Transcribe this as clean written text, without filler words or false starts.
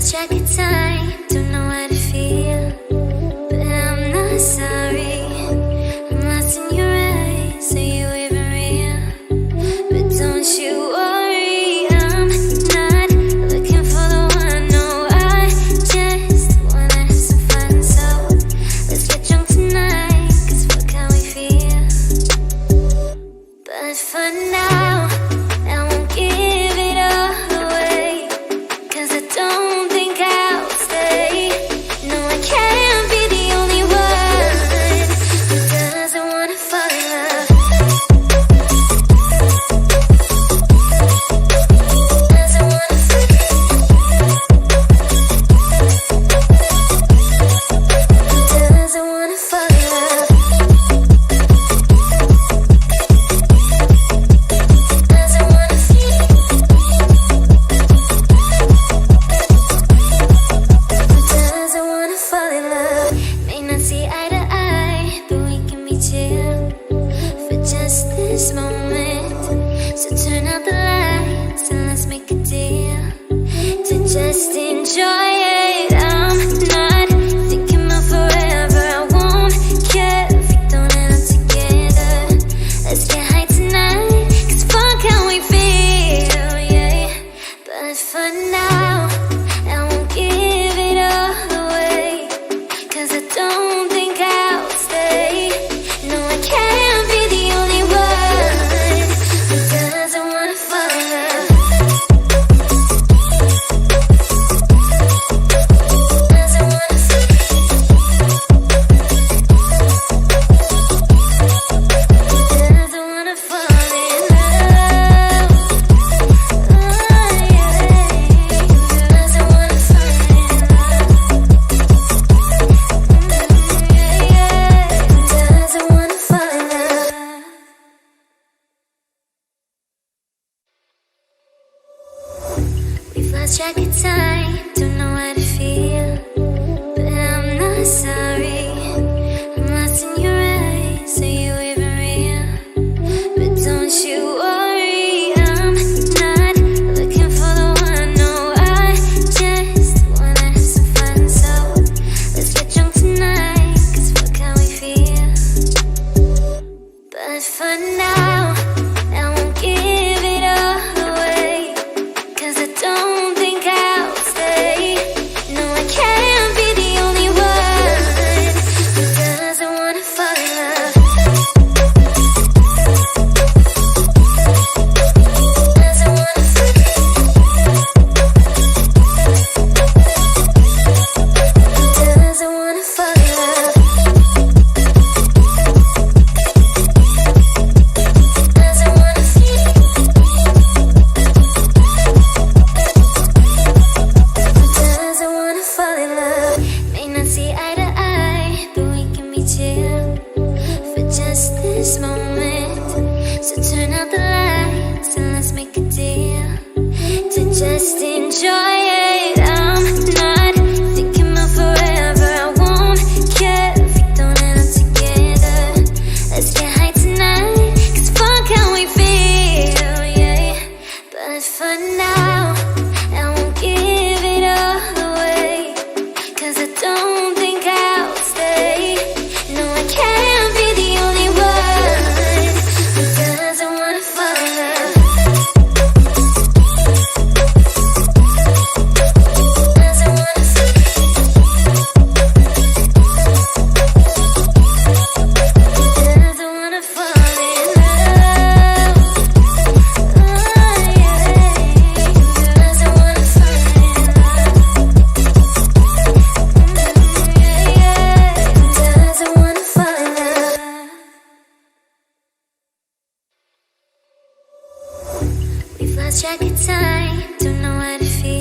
lost track of time, don't know how to feel, but I'm not sorry. I'm lost in your eyes, are you even real? But don't you worry, I'm not looking for the one. No, I just wanna have some fun. So let's get drunk tonight, cause fuck how we feel. But for now, I won't give it all away, cause I don't think I'll stay. No, I can't be the only one who doesn't wanna fall in love. Doesn't wanna fall in love. Doesn't wanna fall in love. Doesn't wanna feel. Doesn't wanna fall in love. May not see eye to eye, but we can be chill for just this moment. So turn out the lights and let's make a deal to just enjoy it. I'm not thinking about forever. I won't care if we don't end up together. Let's get high tonight, cause fuck how we feel, yeah. But for now, I won't give it all away, cause I don't think I'll stay. No, I can't be the only one who doesn't wanna fall in love. Doesn't wanna fall in love. Doesn't wanna fall in love. Oh, yeah. Doesn't wanna fall in love. Yeah. Doesn't wanna fall in love. We've lost track of time, don't know how to feel, but I'm not sorry. I'm lost in your eyes, are you even real? But don't you worry, I'm not looking for the one. No, I just wanna have some fun. So let's get drunk tonight, cause fuck how we feel. But for now, I won't give it all away, cause I don't think I'll stay. No, I can't be the only one who doesn't wanna fall in love. Doesn't wanna fall in love. Doesn't wanna fall in love. Doesn't wanna feel. Doesn't wanna fall in love. May not see eye to eye, but we can be chill for just this moment. So turn out the lights and let's make a deal to just enjoy it. I'm not thinking about forever. I won't care if we don't end up together. Let's get high tonight, cause fuck how we feel, yeah. But for now, I won't give it all away, cause I don't think I'll stay. No, I can't be the only one who doesn't wanna fall in love. Doesn't wanna fall in love. Doesn't wanna fall in love. Oh, yeah. Doesn't wanna fall in love. Yeah. Doesn't wanna fall in love. We've lost track of time, don't know how to feel.